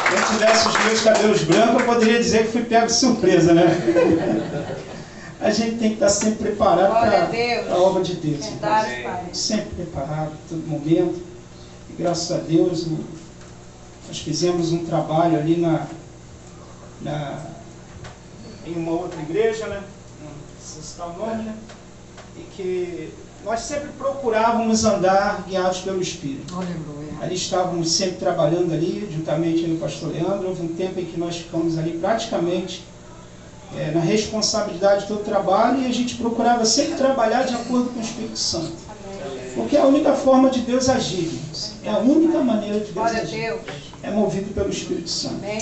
Se eu tivesse os meus cabelos brancos, eu poderia dizer que fui pego de surpresa, né? A gente tem que estar sempre preparado para a obra de Deus. Verdade, Pai. Sempre preparado, a todo momento. E graças a Deus, nós fizemos um trabalho ali em uma outra igreja, né? Não precisa citar o nome, né? E que nós sempre procurávamos andar guiados pelo Espírito. Aleluia. Ali estávamos sempre trabalhando ali, juntamente com o pastor Leandro. Houve um tempo em que nós ficamos ali praticamente na responsabilidade do trabalho, e a gente procurava sempre trabalhar de acordo com o Espírito Santo. Porque é a única forma de Deus agir, irmãos. É a única maneira de Deus agir. É movido pelo Espírito Santo. Né?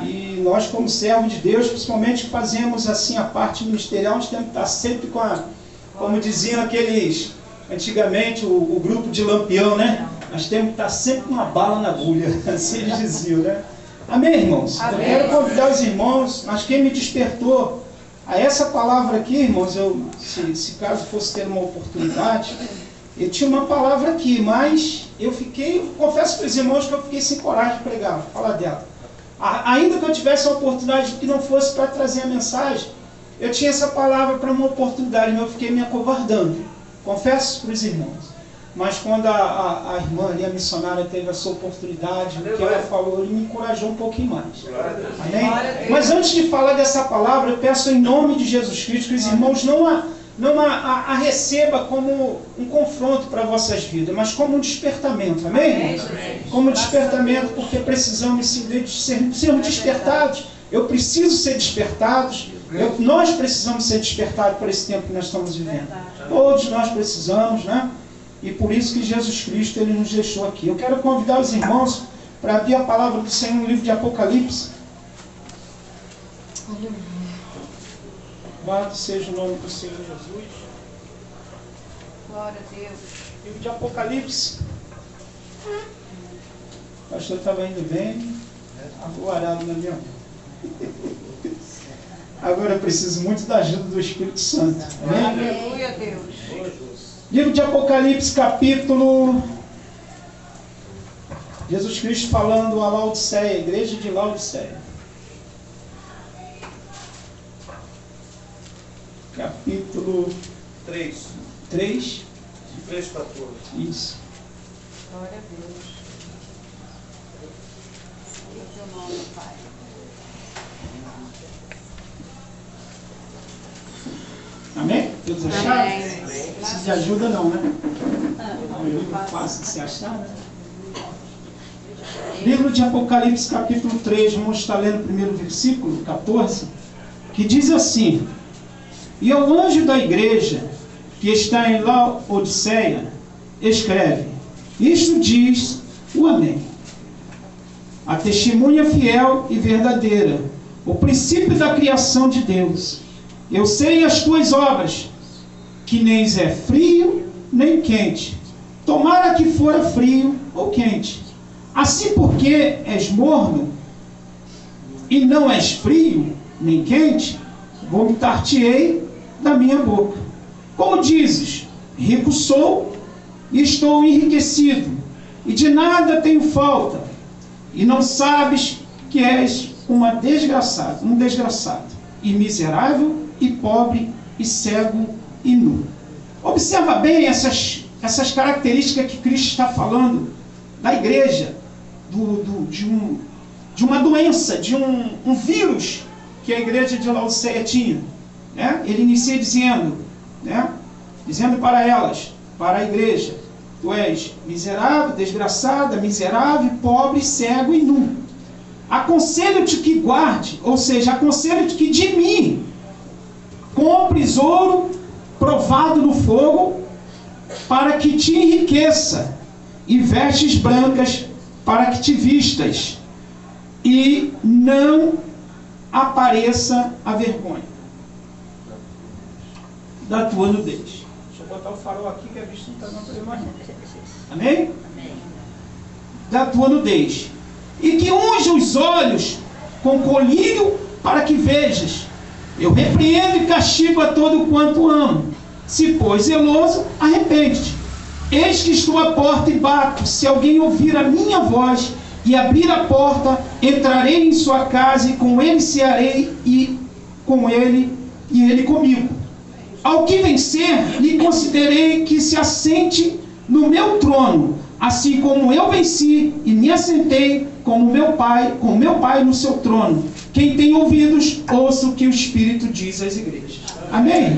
E nós, como servos de Deus, principalmente fazemos assim a parte ministerial, nós temos que estar sempre com como diziam aqueles, antigamente, o grupo de Lampião, né? Nós temos que estar sempre com uma bala na agulha, assim eles diziam, né? Amém, irmãos? Amém. Eu quero convidar os irmãos, mas quem me despertou a essa palavra aqui, irmãos, se caso fosse ter uma oportunidade, eu tinha uma palavra aqui, mas eu confesso para os irmãos que eu fiquei sem coragem de pregar, falar dela. Ainda que eu tivesse a oportunidade que não fosse para trazer a mensagem, eu tinha essa palavra para uma oportunidade, mas eu fiquei me acovardando. Confesso para os irmãos. Mas quando a irmã ali, a missionária, teve essa oportunidade, o que ela falou, ele me encorajou um pouquinho mais. Amém? Mas antes de falar dessa palavra, eu peço em nome de Jesus Cristo que os irmãos não a receba como um confronto para vossas vidas, mas como um despertamento. Amém, irmãos? Como um despertamento, porque precisamos sermos despertados. Eu preciso ser despertados. Nós precisamos ser despertados para esse tempo que nós estamos vivendo. Todos nós precisamos, né? E por isso que Jesus Cristo, Ele nos deixou aqui. Eu quero convidar os irmãos para abrir a palavra do Senhor no livro de Apocalipse. Louvado seja o nome do Senhor Jesus. Glória a Deus. Livro de Apocalipse. O pastor estava indo bem, avoarado na minha mão. Agora eu preciso muito da ajuda do Espírito Santo. Amém? Aleluia, Deus. Livro de Apocalipse, capítulo... Jesus Cristo falando a Laodiceia, a igreja de Laodiceia. Capítulo 3. 3. De 3 para 14. Isso. Glória a Deus. Em teu nome, Pai. Amém? Todos acharam? Não precisa de ajuda não, né? É um livro fácil de se achar, né? Livro de Apocalipse, capítulo 3, vamos estar lendo o primeiro versículo, 14, que diz assim: E ao anjo da igreja que está em Laodiceia, escreve: Isto diz o Amém, a testemunha fiel e verdadeira, o princípio da criação de Deus. Eu sei as tuas obras, que nem é frio nem quente. Tomara que fora frio ou quente. Assim, porque és morno e não és frio nem quente, vomitar-te-ei da minha boca. Como dizes, rico sou e estou enriquecido, e de nada tenho falta, e não sabes que és um desgraçado, e miserável, e pobre, e cego, e nu. Observa bem essas características que Cristo está falando da igreja, de uma doença, de um vírus que a igreja de Laodiceia tinha. Né? Ele inicia dizendo, né? Dizendo para elas, para a igreja: tu és miserável, desgraçada, miserável, pobre, cego e nu. Aconselho-te que guarde, ou seja, aconselho-te que de mim compres ouro provado no fogo, para que te enriqueça, e vestes brancas para que te vistas, e não apareça a vergonha da tua nudez. Deixa eu botar o farol aqui, que a vista não está dando para mais não. Amém? Amém? Da tua nudez. E que unja os olhos com colírio para que vejas. Eu repreendo e castigo a todo quanto amo. Se, pois, zeloso, arrepende-te. Eis que estou à porta e bato. Se alguém ouvir a minha voz e abrir a porta, entrarei em sua casa e com ele cearei e com ele e ele comigo. Ao que vencer, lhe considerei que se assente no meu trono, assim como eu venci e me assentei com o meu pai no seu trono. Quem tem ouvidos, ouça o que o Espírito diz às igrejas. Amém?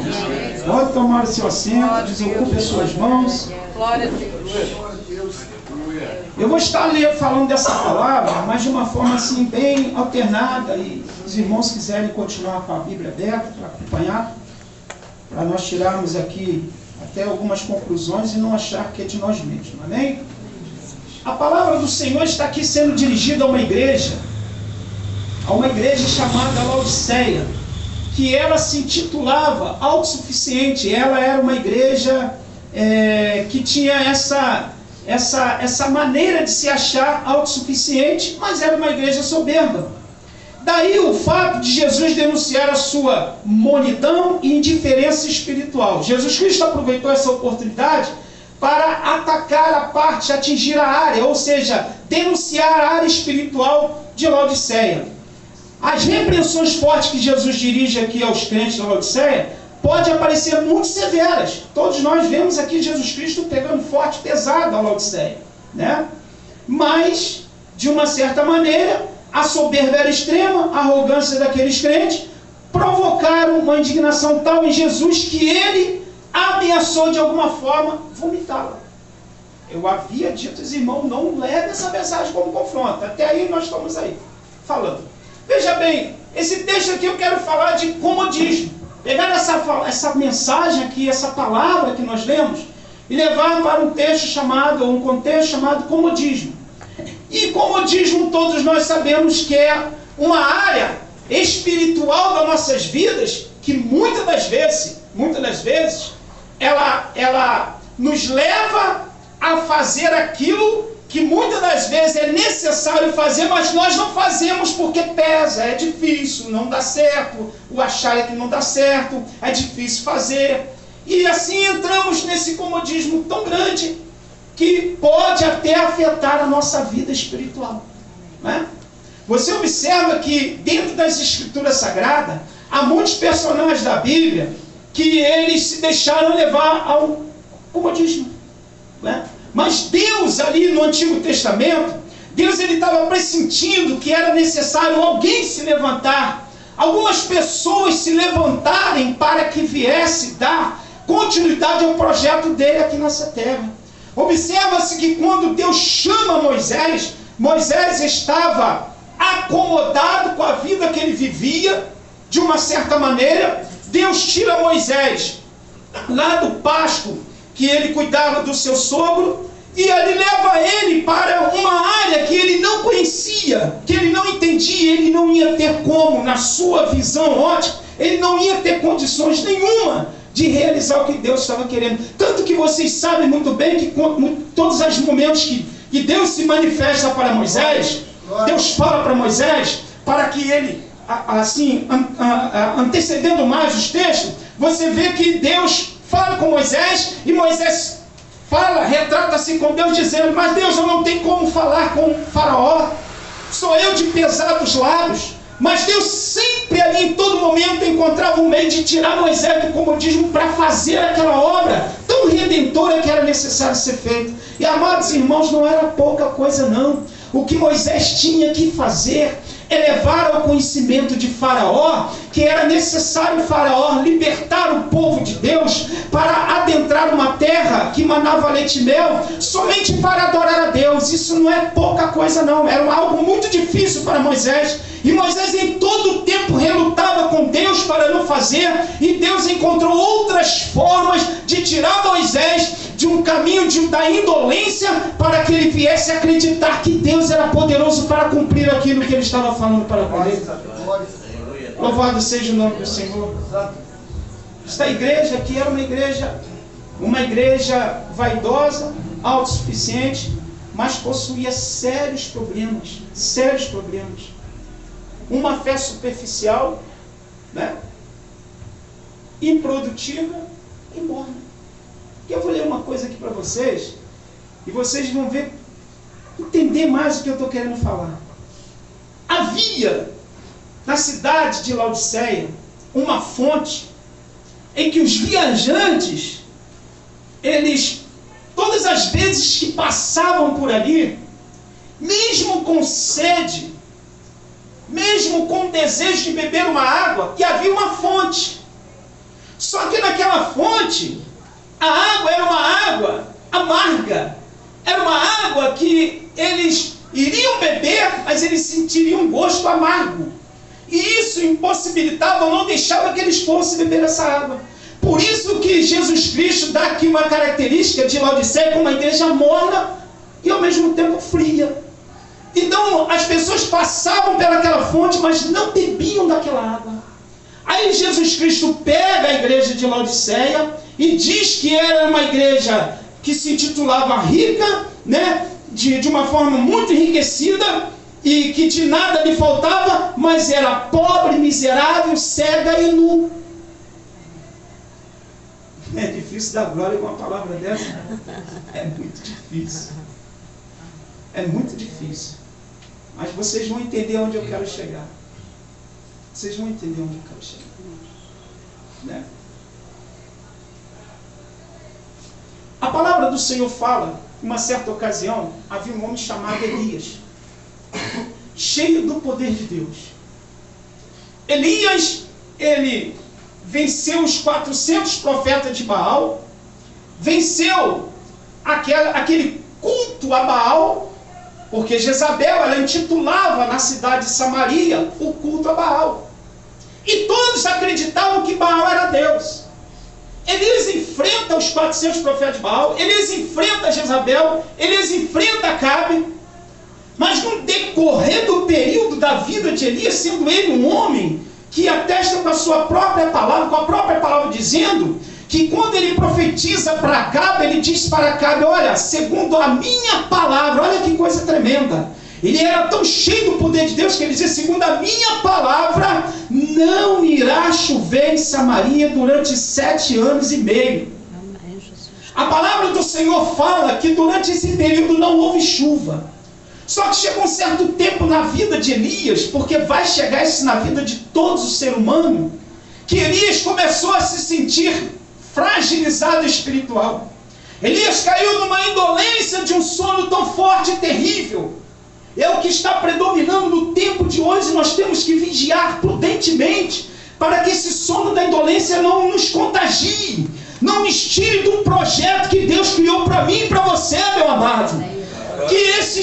Pode tomar o seu assento, desocupe as suas mãos. Glória a Deus. Eu vou estar falando dessa palavra, mas de uma forma assim bem alternada, e os irmãos quiserem continuar com a Bíblia aberta para acompanhar, para nós tirarmos aqui até algumas conclusões e não achar que é de nós mesmos. Amém? A palavra do Senhor está aqui sendo dirigida a uma igreja chamada Laodiceia, que ela se intitulava autossuficiente. Ela era uma igreja que tinha essa maneira de se achar autossuficiente, mas era uma igreja soberba. Daí o fato de Jesus denunciar a sua monidão e indiferença espiritual. Jesus Cristo aproveitou essa oportunidade para atacar a parte, atingir a área, ou seja, denunciar a área espiritual de Laodiceia. As repreensões fortes que Jesus dirige aqui aos crentes da Laodiceia podem aparecer muito severas. Todos nós vemos aqui Jesus Cristo pegando forte, pesado a Laodiceia, né? Mas, de uma certa maneira, a soberba era extrema, a arrogância daqueles crentes provocaram uma indignação tal em Jesus que ele ameaçou de alguma forma vomitá-la. Eu havia dito aos irmãos, não leve essa mensagem como confronto. Até aí nós estamos aí, falando. Veja bem, esse texto aqui eu quero falar de comodismo. Pegar essa mensagem aqui, essa palavra que nós lemos, e levar para um texto chamado, ou um contexto chamado comodismo. E comodismo todos nós sabemos que é uma área espiritual das nossas vidas que muitas das vezes, ela nos leva a fazer aquilo que muitas das vezes é necessário fazer, mas nós não fazemos porque pesa, é difícil, não dá certo, o achar é que não dá certo, é difícil fazer. E assim entramos nesse comodismo tão grande que pode até afetar a nossa vida espiritual, né? Você observa que dentro das Escrituras Sagradas, há muitos personagens da Bíblia que eles se deixaram levar ao comodismo, né? Mas Deus ali no Antigo Testamento, Deus ele estava pressentindo que era necessário alguém se levantar, algumas pessoas se levantarem para que viesse dar continuidade ao projeto dele aqui nessa terra. Observa-se que quando Deus chama Moisés, Moisés estava acomodado com a vida que ele vivia, de uma certa maneira. Deus tira Moisés lá do pasto que ele cuidava do seu sogro, e ele leva ele para uma área que ele não conhecia, que ele não entendia, ele não ia ter como, na sua visão ótica, ele não ia ter condições nenhuma de realizar o que Deus estava querendo. Tanto que vocês sabem muito bem que todos os momentos que Deus se manifesta para Moisés, Deus fala para Moisés, para que ele, assim, antecedendo mais os textos, você vê que Deus fala com Moisés, e Moisés fala, retrata-se com Deus dizendo, mas Deus, eu não tenho como falar com o faraó, sou eu de pesados lábios. Mas Deus sempre ali, em todo momento, encontrava um meio de tirar Moisés do comodismo para fazer aquela obra tão redentora que era necessário ser feita. E, amados irmãos, não era pouca coisa não. O que Moisés tinha que fazer é levar ao conhecimento de Faraó que era necessário Faraó libertar o povo de Deus para adentrar uma terra que manava leite e mel, somente para adorar a Deus. Isso não é pouca coisa não, era algo muito difícil para Moisés. E Moisés em todo o tempo relutava com Deus para não fazer, e Deus encontrou outras formas de tirar Moisés de um caminho da indolência, para que ele viesse a acreditar que Deus era poderoso para cumprir aquilo que ele estava falando para ele. Louvado seja o nome do Senhor. Esta igreja aqui era uma igreja vaidosa, autossuficiente, mas possuía sérios problemas. Uma fé superficial, né? Improdutiva e morna. E eu vou ler uma coisa aqui para vocês, e vocês vão ver, entender entender mais o que eu estou querendo falar. Havia na cidade de Laodiceia uma fonte em que os viajantes, eles, todas as vezes que passavam por ali, mesmo com sede, mesmo com desejo de beber uma água, e havia uma fonte. Só que naquela fonte, a água era uma água amarga. Era uma água que eles iriam beber, mas eles sentiriam um gosto amargo. E isso impossibilitava, não deixava que eles fossem beber essa água. Por isso que Jesus Cristo dá aqui uma característica de Laodiceia como uma igreja morna e ao mesmo tempo fria. Então as pessoas passavam pelaquela fonte, mas não bebiam daquela água. Aí Jesus Cristo pega a igreja de Laodiceia e diz que era uma igreja que se intitulava rica, né? De uma forma muito enriquecida, e que de nada lhe faltava, mas era pobre, miserável, cega e nu. É difícil dar glória com uma palavra dessa. É muito difícil. É muito difícil. Mas vocês vão entender onde eu quero chegar. Vocês vão entender onde eu quero chegar. Né? A palavra do Senhor fala, em uma certa ocasião, havia um homem chamado Elias, cheio do poder de Deus. Elias, ele venceu os 400 profetas de Baal, venceu aquele culto a Baal, porque Jezabel, ela intitulava na cidade de Samaria o culto a Baal. E todos acreditavam que Baal era Deus. Elias enfrenta os 400 profetas de Baal, Elias enfrenta Jezabel, Elias enfrenta Acabe, mas no decorrer do período da vida de Elias, sendo ele um homem que atesta com a sua própria palavra, com a própria palavra dizendo que quando ele profetiza para Acabe, ele diz para Acabe, olha, segundo a minha palavra, olha que coisa tremenda, ele era tão cheio do poder de Deus que ele dizia, segundo a minha palavra, não irá chover em Samaria durante 7 anos e meio. A palavra do Senhor fala que durante esse período não houve chuva. Só que chegou um certo tempo na vida de Elias, porque vai chegar isso na vida de todos os seres humanos, que Elias começou a se sentir fragilizado espiritual. Elias caiu numa indolência de um sono tão forte e terrível. É o que está predominando no tempo de hoje. Nós temos que vigiar prudentemente para que esse sono da indolência não nos contagie, não nos tire de um projeto que Deus criou para mim e para você, meu amado. Que esse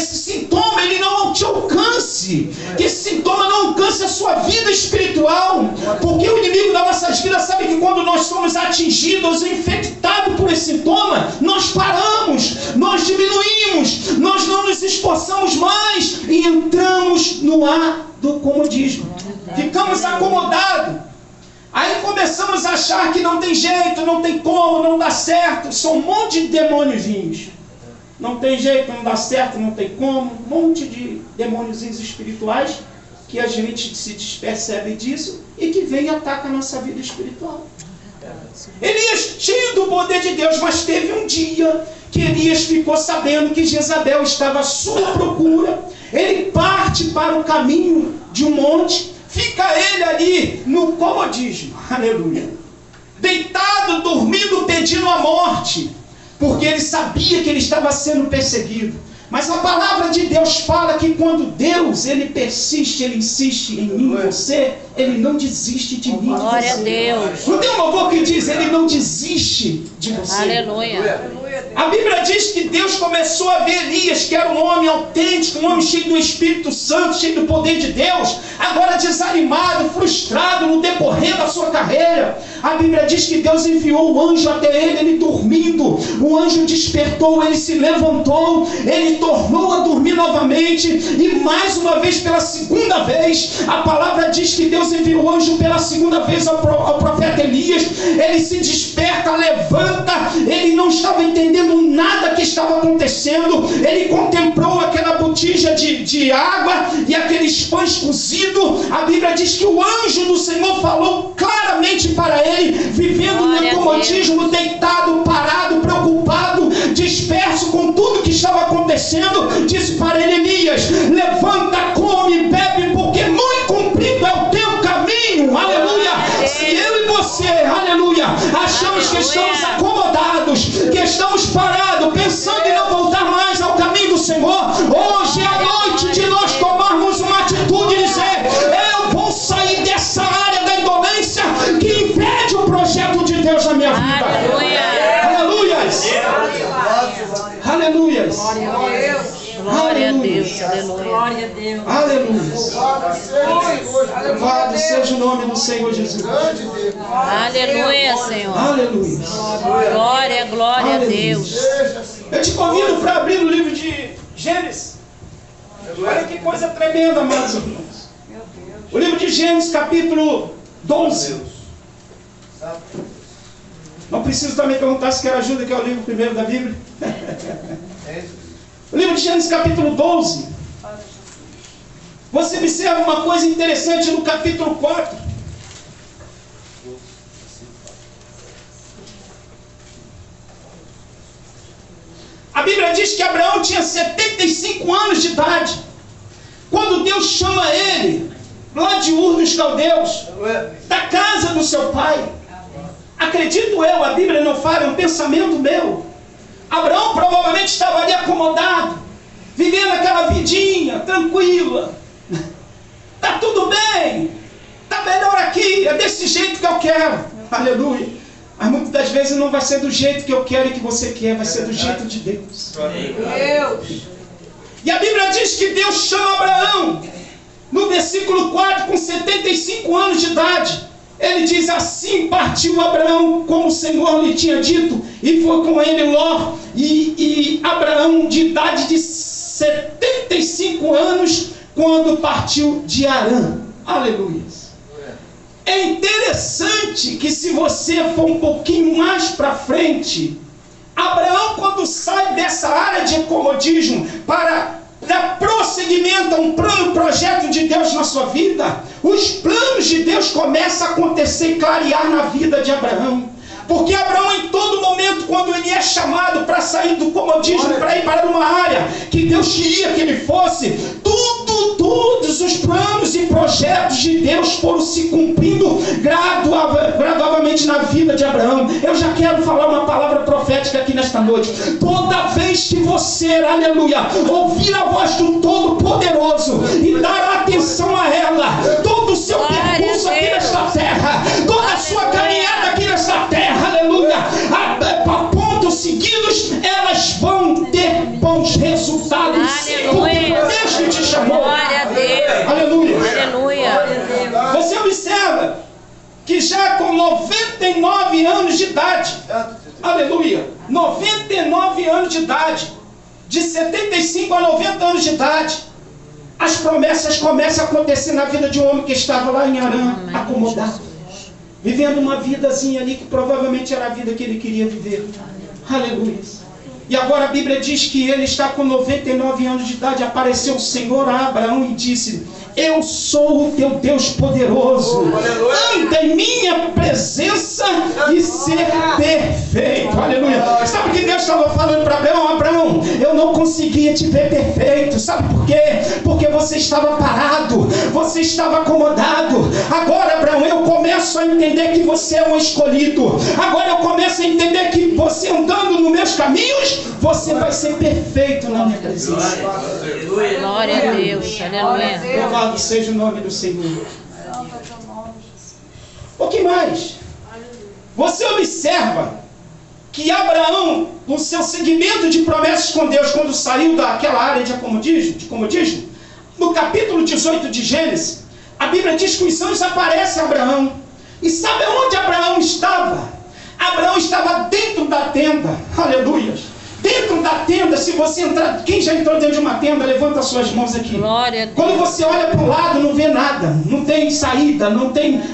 sintoma ele não te alcance, que esse sintoma não alcance a sua vida espiritual, porque o inimigo das nossas vidas sabe que quando nós somos atingidos ou infectados por esse sintoma, nós paramos, nós diminuímos, nós não nos esforçamos mais e entramos no ar do comodismo, ficamos acomodados. Aí começamos a achar que não tem jeito, não tem como, não dá certo. São um monte de demôniozinhos. Não tem jeito, não dá certo, não tem como. Um monte de demôniozinhos espirituais que a gente se despercebe disso e que vem e ataca a nossa vida espiritual. Elias, cheio do poder de Deus, mas teve um dia que Elias ficou sabendo que Jezabel estava à sua procura. Ele parte para o caminho de um monte, fica ele ali no comodismo, aleluia, deitado, dormindo, pedindo a morte, porque ele sabia que ele estava sendo perseguido. Mas a palavra de Deus fala que quando Deus, ele persiste, ele insiste em mim e você, ele não desiste de mim. Glória a Deus. Não tem um louvor que diz, ele não desiste de você. Aleluia. A Bíblia diz que Deus começou a ver Elias, que era um homem autêntico, um homem cheio do Espírito Santo, cheio do poder de Deus, agora desanimado, frustrado no decorrer da sua carreira. A Bíblia diz que Deus enviou o anjo até ele dormindo. O anjo despertou, ele se levantou, ele tornou a dormir novamente, e mais uma vez, pela segunda vez, a palavra diz que Deus enviou o anjo pela segunda vez ao profeta Elias. Ele se desperta, levanta, ele não estava entendendo entendendo nada que estava acontecendo. Ele contemplou aquela botija de água e aqueles pães cozidos. A Bíblia diz que o anjo do Senhor falou claramente para ele, vivendo no comodismo, deitado, parado, preocupado, disperso com tudo que estava acontecendo. Disse para ele: Elias, levanta, come, bebe, porque muito comprido é o teu caminho. Aleluia. Se eu e você, aleluia, achamos que estamos acomodados, que estamos parados, pensando em não voltar mais ao caminho do Senhor, hoje é a noite de nós tomarmos uma atitude e dizer: eu vou sair dessa área da indolência que impede o projeto de Deus na minha vida. Aleluias. Aleluias. Glória a Deus. Aleluia. Glória a Deus. Aleluia. Louvado seja o nome do Senhor Jesus. Aleluia, Senhor. Aleluia. Glória, glória a Deus. Eu te convido para abrir o livro de Gênesis. Olha que coisa tremenda, amados irmãos. O livro de Gênesis, capítulo 12. Não preciso também perguntar se quer ajuda, que é o livro primeiro da Bíblia. O livro de Gênesis, capítulo 12. Você observa uma coisa interessante no capítulo 4. A Bíblia diz que Abraão tinha 75 anos de idade quando Deus chama ele lá de Ur dos Caldeus, da casa do seu pai. Acredito eu, a Bíblia não fala, é um pensamento meu. Abraão provavelmente estava ali acomodado, vivendo aquela vidinha tranquila. Está tudo bem, está melhor aqui, é desse jeito que eu quero. Aleluia. Mas muitas das vezes não vai ser do jeito que eu quero e que você quer, vai ser do jeito de Deus. E a Bíblia diz que Deus chama Abraão, no versículo 4, com 75 anos de idade. Ele diz: assim partiu Abraão, como o Senhor lhe tinha dito, e foi com ele Ló. E Abraão, de idade de 75 anos, quando partiu de Harã. Aleluia. É interessante que, se você for um pouquinho mais para frente, Abraão, quando sai dessa área de comodismo para dar prosseguimento a um plano, projeto de Deus na sua vida, os planos de Deus começam a acontecer e clarear na vida de Abraão. Porque Abraão, em todo momento, quando ele é chamado para sair do comodismo, para ir para uma área que Deus queria que ele fosse, todos os planos e projetos de Deus foram se cumprindo gradualmente na vida de Abraão. Eu já quero falar uma palavra profética aqui nesta noite. Toda vez que você, aleluia, ouvir a voz do Todo-Poderoso e dar atenção a ela, todo o seu percurso aqui nesta terra, toda a sua caminhada aqui nesta terra, aleluia, a pontos seguidos, elas vão ter bons resultados. Porque Deus que te chamou. Glória a Deus. Aleluia. Aleluia. Você observa que já com 99 anos de idade, aleluia, 99 anos de idade, de 75 a 90 anos de idade, as promessas começam a acontecer na vida de um homem que estava lá em Harã, acomodado, vivendo uma vidazinha ali que provavelmente era a vida que ele queria viver. Aleluia. E agora a Bíblia diz que ele está com 99 anos de idade. Apareceu o Senhor a Abraão e disse: eu sou o teu Deus poderoso, anda em minha presença e ser perfeito. Aleluia. Sabe o que Deus estava falando para Abraão? Abraão, eu não conseguia te ver perfeito. Sabe por quê? Porque você estava parado, você estava acomodado. Agora, Abraão, eu começo a entender que você é um escolhido. Agora eu começo a entender que você, andando nos meus caminhos, você vai ser perfeito na minha presença. Glória a Deus. Aleluia. Louvado seja o nome do Senhor. O que mais? Você observa que Abraão, o seu seguimento de promessas com Deus, quando saiu daquela área de comodismo, no capítulo 18 de Gênesis, a Bíblia diz que os anjos aparecem a Abraão. E sabe onde Abraão estava? Abraão estava dentro da tenda. Aleluia. Dentro da tenda, se você entrar, quem já entrou dentro de uma tenda, levanta as suas mãos aqui. Glória a Deus. Quando você olha para o lado, não vê nada, não tem saída,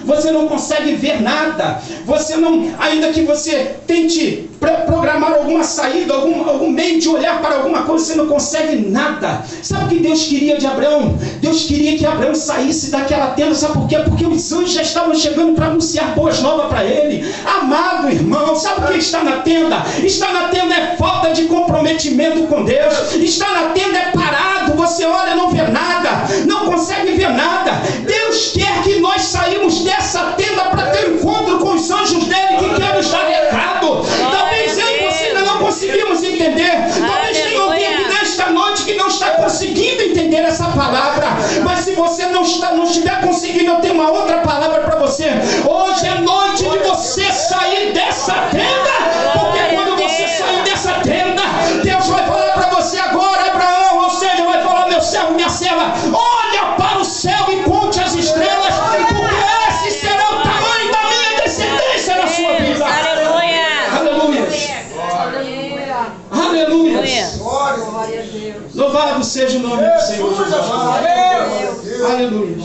você não consegue ver nada. Você não, ainda que você tente programar programar alguma saída, algum meio de olhar para alguma coisa, você não consegue nada. Sabe o que Deus queria de Abraão? Deus queria que Abraão saísse daquela tenda. Sabe por quê? Porque os anjos já estavam chegando para anunciar boas novas para ele. Amado irmão, sabe o que está na tenda? Está na tenda é falta de comprometimento com Deus. Está na tenda é parado, você olha e não vê nada, não consegue ver nada. Deus quer que nós saímos dessa tenda para ter encontro com os anjos dele que quer nos dar recado. Talvez eu e você ainda não conseguimos entender. Talvez tenha alguém aqui nesta noite que não está conseguindo entender essa palavra. Mas se você não estiver conseguindo, eu tenho uma outra palavra para você. Hoje é noite de você sair dessa tenda. Porque quando você sair dessa tenda, Deus vai falar para você agora, Abraão, ou seja, vai falar: meu servo, minha serva, olha para o céu e conte as estrelas, porque esse será o tamanho da minha descendência na sua vida. Aleluia. Aleluia. Louvado seja o nome do Senhor Jesus. Aleluia.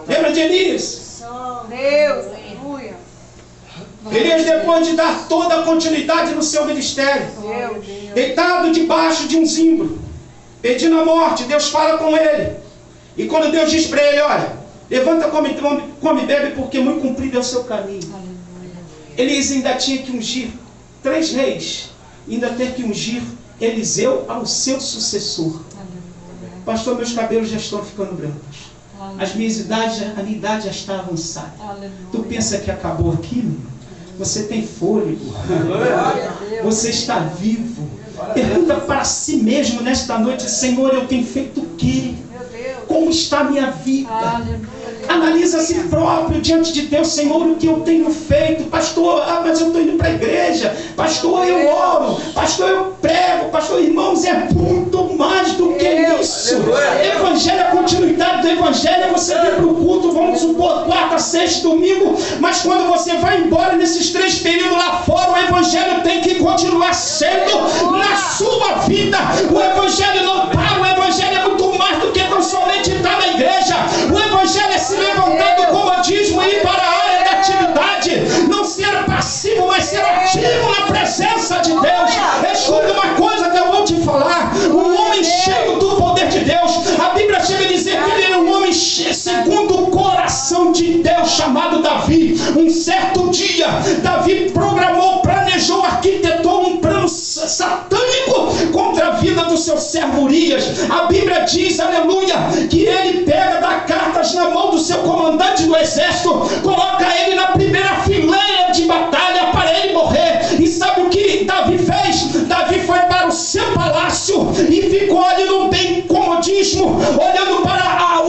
Lembra de Elias? Elias, depois de dar toda a continuidade no seu ministério, deitado debaixo de um zimbro, pedindo a morte, Deus fala com ele. E quando Deus diz para ele: olha, levanta, come e bebe, porque muito comprido é o seu caminho. Elias ainda tinha que ungir 3 reis, ainda ter que ungir Eliseu ao seu sucessor. Pastor, meus cabelos já estão ficando brancos. A minha idade já está avançada. Tu pensa que acabou aqui, meu? Você tem fôlego. Você está vivo. Pergunta para si mesmo nesta noite: Senhor, eu tenho feito o quê? Como está a minha vida? Analisa a si próprio diante de Deus: Senhor, o que eu tenho feito? Pastor, mas eu estou indo para a igreja. Pastor, eu oro. Pastor, eu prego. Pastor, irmãos, é muito mais do que isso. Evangelho, a continuidade do Evangelho é você vir para o culto, vamos supor, quarta, sexta, domingo. Mas quando você vai embora nesses 3 períodos lá fora, o Evangelho tem que continuar sendo na sua vida. O Evangelho não para. O Evangelho é muito mais do que tão somente estar na igreja. O Evangelho é se levantar do comodismo e ir para a área da atividade. Não ser passivo, mas ser ativo na presença de Deus. Escuta uma coisa que eu vou te falar: um homem cheio do poder de Deus, a Bíblia chega a dizer que ele era um homem segundo o coração de Deus, chamado Davi. Um certo dia, Davi planejou, arquitetou um plano satânico contra a vida do seu servo Urias. A Bíblia diz, aleluia, que ele pega, dá cartas na mão do seu comandante do exército, coloca ele na primeira fileira de batalha para ele morrer. E sabe o que Davi fez? Davi foi para o seu palácio e ficou ali no bem comodismo, olhando para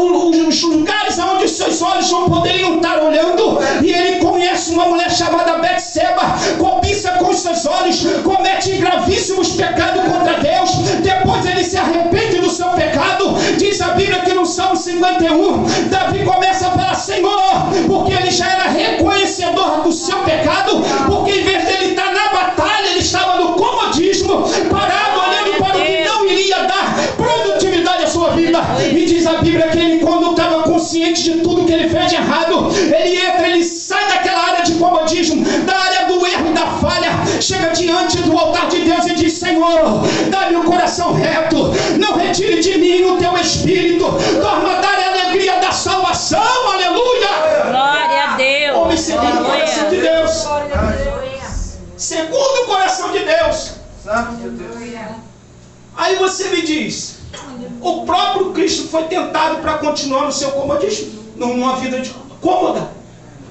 os lugares onde seus olhos não poderiam estar olhando. E ele conhece uma mulher chamada Betseba, cobiça com os seus olhos, comete gravíssimos pecados contra Deus. Depois ele se arrepende do seu pecado. Diz a Bíblia que no Salmo 51, Davi começa a falar: Senhor, porque ele já era reconhecedor do seu pecado, porque em vez dele estar na batalha, ele estava no comodismo, parado, olhando para o que não iria dar produtividade à sua vida. E diz a Bíblia que ele, quando estava consciente de tudo que ele fez de errado, ele sai daquela área de comodismo, da área do erro e da falha, chega diante do altar de Deus e diz: Senhor, dá-me um coração reto, não retire de mim o teu espírito, torna-dar a alegria da salvação. Aleluia! Glória a Deus. Homem segundo o coração de Deus. Segundo o coração de Deus. Aí você me diz: o próprio Cristo foi tentado para continuar no seu comodismo, numa vida cômoda.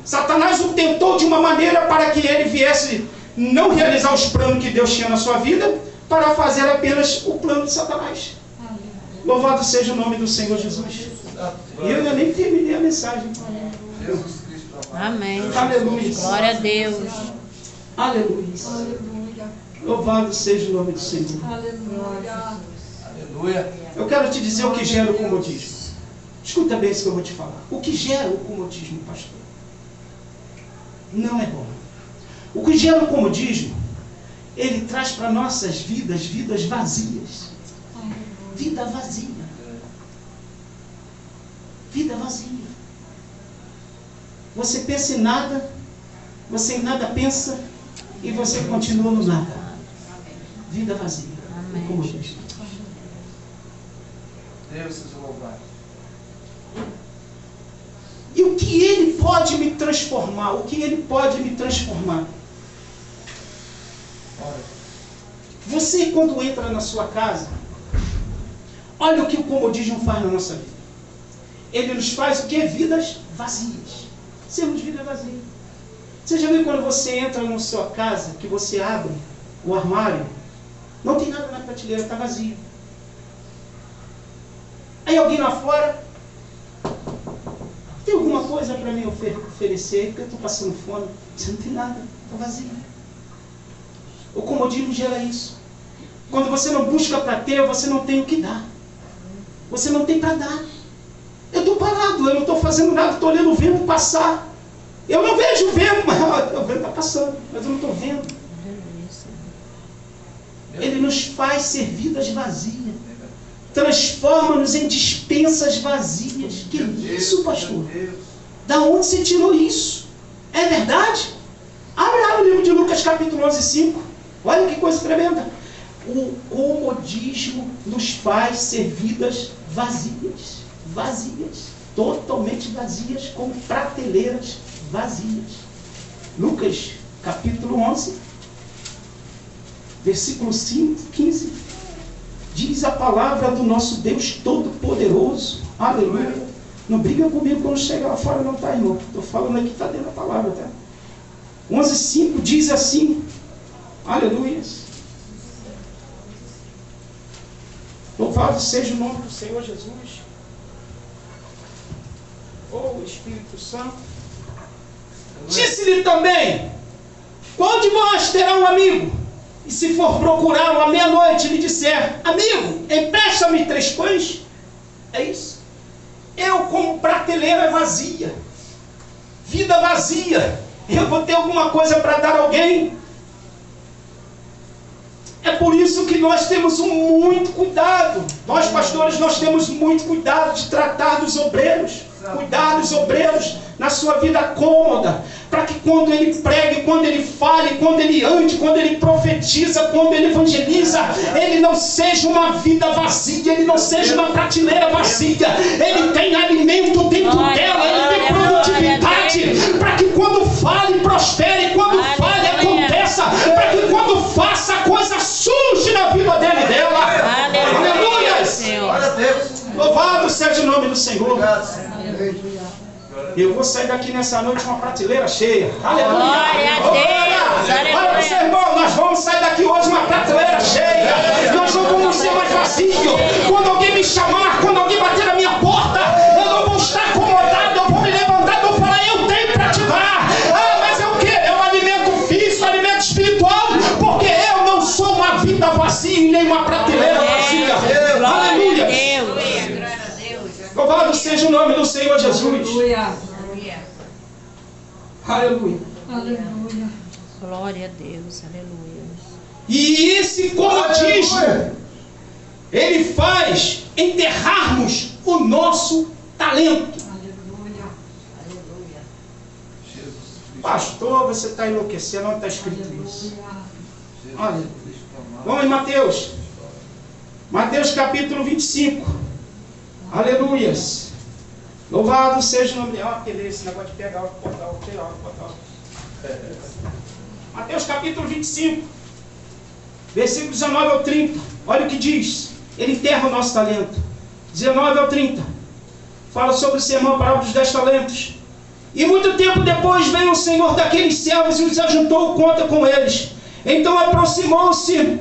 Satanás o tentou de uma maneira para que ele viesse não realizar os planos que Deus tinha na sua vida, para fazer apenas o plano de Satanás. Louvado seja o nome do Senhor Jesus. E eu nem terminei a mensagem. Amém. Aleluia. Glória a Deus. Aleluia. Louvado seja o nome do Senhor. Aleluia. Eu quero te dizer o que gera o comodismo. Escuta bem isso que eu vou te falar. O que gera o comodismo, pastor, não é bom. O que gera o comodismo, ele traz para nossas vidas vazias. Vida vazia. Vida vazia. Você pensa em nada, você em nada pensa e você continua no nada. Vida vazia. Amém. Como diz. Deus seja louvado. E o que Ele pode me transformar? O que Ele pode me transformar? Você, quando entra na sua casa, olha o que o comodismo faz na nossa vida. Ele nos faz o que? Vidas vazias. Sermos vida vazia. Você já viu quando você entra na sua casa, que você abre o armário, não tem nada na prateleira, está vazio. Aí alguém lá fora, tem alguma coisa para me oferecer, porque eu estou passando fome. Você não tem nada, está vazio. O comodismo gera isso. Quando você não busca para ter, você não tem o que dar. Você não tem para dar. Eu estou parado, eu não estou fazendo nada, estou olhando o vento passar. Eu não vejo o vento, mas o vento está passando, mas eu não estou vendo. Ele nos faz ser vidas vazias. Transforma-nos em dispensas vazias. Que isso, pastor? Da onde você tirou isso? É verdade? Abre lá no livro de Lucas, capítulo 11, 5. Olha que coisa tremenda. O comodismo nos faz ser vidas vazias. Vazias. Totalmente vazias, como prateleiras vazias. Lucas, capítulo 11, versículo 15. Diz a palavra do nosso Deus Todo-Poderoso. Aleluia. Não briga comigo quando chega lá fora, não, tá, irmão? Estou falando aqui, está dentro da palavra, tá? 11:5 diz assim. Aleluia. Louvado seja o nome do Senhor Jesus. Oh, Espírito Santo. Disse-lhe também: qual de vós terá um amigo? E se for procurá-lo à meia-noite, lhe disser: amigo, empresta-me 3 pães. É isso. Eu, como prateleira vazia, vida vazia, eu vou ter alguma coisa para dar a alguém? É por isso que nós temos muito cuidado. Nós, pastores, nós temos muito cuidado de tratar dos obreiros. Cuidar dos obreiros na sua vida cômoda, para que quando ele pregue, quando ele fale, quando ele ande, quando ele profetiza, quando ele evangeliza, ele não seja uma vida vazia, ele não seja uma prateleira vazia, ele tem alimento dentro dela, ele tem produtividade, para que quando fale, prospere, quando fale, aconteça, para que quando faça, a coisa surge na vida dele e dela. Aleluia! Glória a Deus. Louvado seja o nome do Senhor. Eu vou sair daqui nessa noite com uma prateleira cheia. Aleluia! Glória a Deus! Aleluia! Olha, meu irmão, nós vamos sair daqui hoje uma prateleira cheia. Nós não vamos ser mais vazio. Quando alguém me chamar, quando alguém bater na minha porta, eu não vou estar acomodado, eu vou me levantar e vou falar: eu tenho para te dar. Ah, mas é o quê? É um alimento físico, um alimento espiritual, porque eu não sou uma vida vazia e nem uma prateleira vazia. Aleluia! Louvado seja o nome do Senhor Jesus. Aleluia. Aleluia. Glória a Deus. Aleluia. E esse comodismo, ele faz enterrarmos o nosso talento. Aleluia. Aleluia. Pastor, você está enlouquecendo, onde está escrito isso? Aleluia. Olha, vamos em Mateus. Mateus capítulo 25. Aleluias. Louvado seja o nome de... Ah, esse negócio de pegar o portal. Mateus capítulo 25. Versículo 19 ao 30. Olha o que diz. Ele enterra o nosso talento. 19 ao 30. Fala sobre o sermão, parábola dos 10 talentos. E muito tempo depois veio o Senhor daqueles servos e os ajuntou conta com eles. Então aproximou-se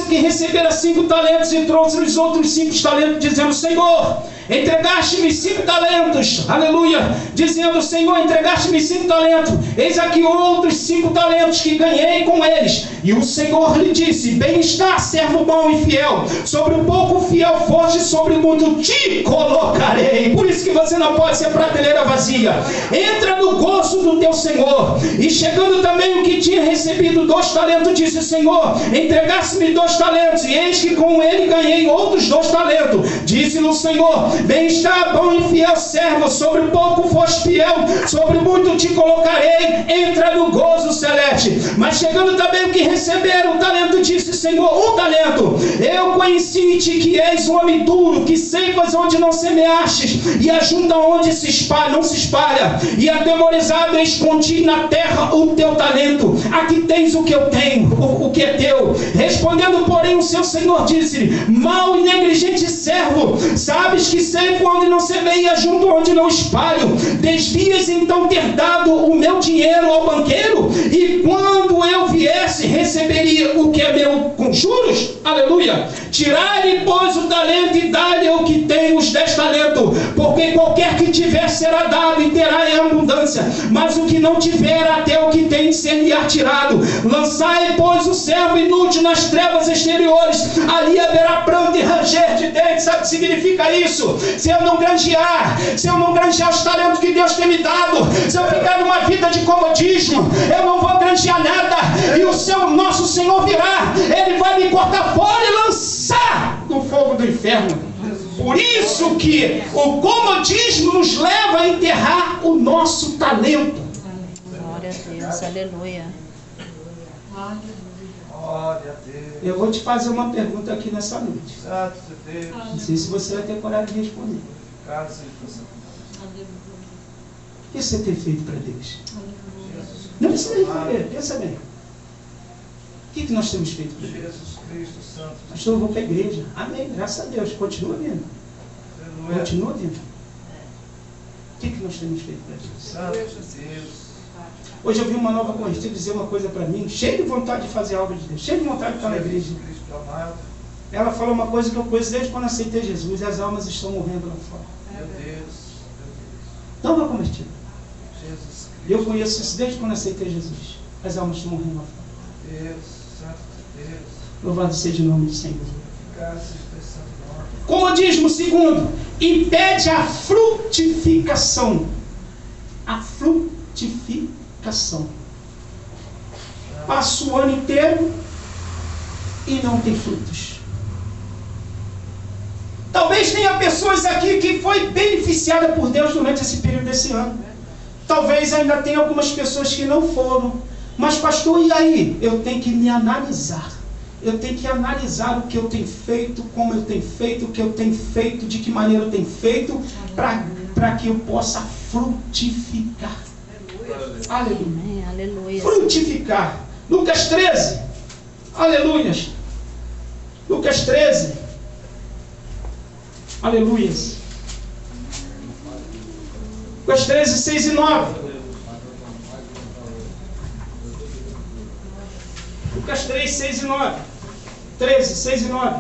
quem recebera 5 talentos e trouxe-lhes outros 5 talentos, dizendo: Senhor, entregaste-me 5 talentos. Aleluia. Dizendo: Senhor, entregaste-me 5 talentos. Eis aqui outros 5 talentos que ganhei com eles. E o Senhor lhe disse: bem está, servo bom e fiel. Sobre um pouco fiel foste, sobre muito te colocarei. Por isso que você não pode ser prateleira vazia. Entra no gozo do teu Senhor. E chegando também o que tinha recebido 2 talentos, disse: Senhor, entregaste-me 2 talentos, e eis que com ele ganhei outros 2 talentos. Disse-lhe o Senhor: Bem está, bom e fiel servo, sobre pouco foste fiel, sobre muito te colocarei, entra no gozo celeste. Mas chegando também o que receberam o talento, disse: Senhor, um talento. Eu conheci-te que és um homem duro, que ceifas onde não semeastes, e ajunta onde se espalha, não se espalha, e atemorizado escondi na terra o teu talento. Aqui tens o que eu tenho, o que é teu. Respondendo, porém, o seu senhor disse-lhe: mau e negligente servo, sabes que ceifo onde não semeia e ajunto onde não espalho. Desvias então ter dado o meu dinheiro ao banqueiro, e quando eu viesse receberia o que é meu com juros? Aleluia. Tirai-lhe, pois, o talento e dá-lhe o que tem, os 10 talentos, porque qualquer que tiver será dado e terá em abundância, mas o que não tiver, até o que tem ser-lhe-á tirado. Lançai, pois, o servo inútil nas trevas exteriores, ali haverá pranto e ranger de dentes. Sabe o que significa isso? Se eu não granjear os talentos que Deus tem me dado, se eu ficar numa vida de comodismo, eu não vou granjear nada, e o nosso Senhor virá, Ele vai me cortar fora e lançar no fogo do inferno. Por isso que o comodismo nos leva a enterrar o nosso talento. Glória a Deus, aleluia. Glória a Deus. Eu vou te fazer uma pergunta aqui nessa noite. Santo de Deus. Não sei se você vai ter coragem de responder. Cara, seja possível. O que você tem feito para Deus? Jesus Não precisa responder, pensa bem. O que nós temos feito para Deus? Jesus Cristo Santo. Pastor, eu vou para a igreja. Amém, graças a Deus. Continua vindo. Aleluia. Continua vindo. O que nós temos feito para Deus? Santo de Deus. Hoje eu vi uma nova convertida dizer uma coisa para mim, cheio de vontade de fazer algo de Deus, cheio de vontade de estar na igreja. Jesus Cristo amado. Ela falou uma coisa que eu conheço desde quando aceitei Jesus: as almas estão morrendo lá fora. Meu Deus. Nova convertida. Jesus Cristo. Eu conheço isso desde quando aceitei Jesus. As almas estão morrendo lá fora. Deus. Santo de Deus. Louvado seja o nome do Senhor. Graças a Deus, Santo nome. Comodismo, segundo, impede a frutificação. A frutificação. Passa o ano inteiro e não tem frutos. Talvez tenha pessoas aqui que foi beneficiada por Deus durante esse período desse ano. Talvez ainda tenha algumas pessoas que não foram. Mas pastor, e aí? Eu tenho que me analisar. Eu tenho que analisar o que eu tenho feito, como eu tenho feito, o que eu tenho feito, de que maneira eu tenho feito, para que eu possa frutificar. Aleluia. Amém, aleluia. Frutificar. Lucas 13. Aleluias. Lucas 13. Aleluias. Lucas 13, 6 e 9. Lucas 3, 6 e 9. 13, 6 e 9.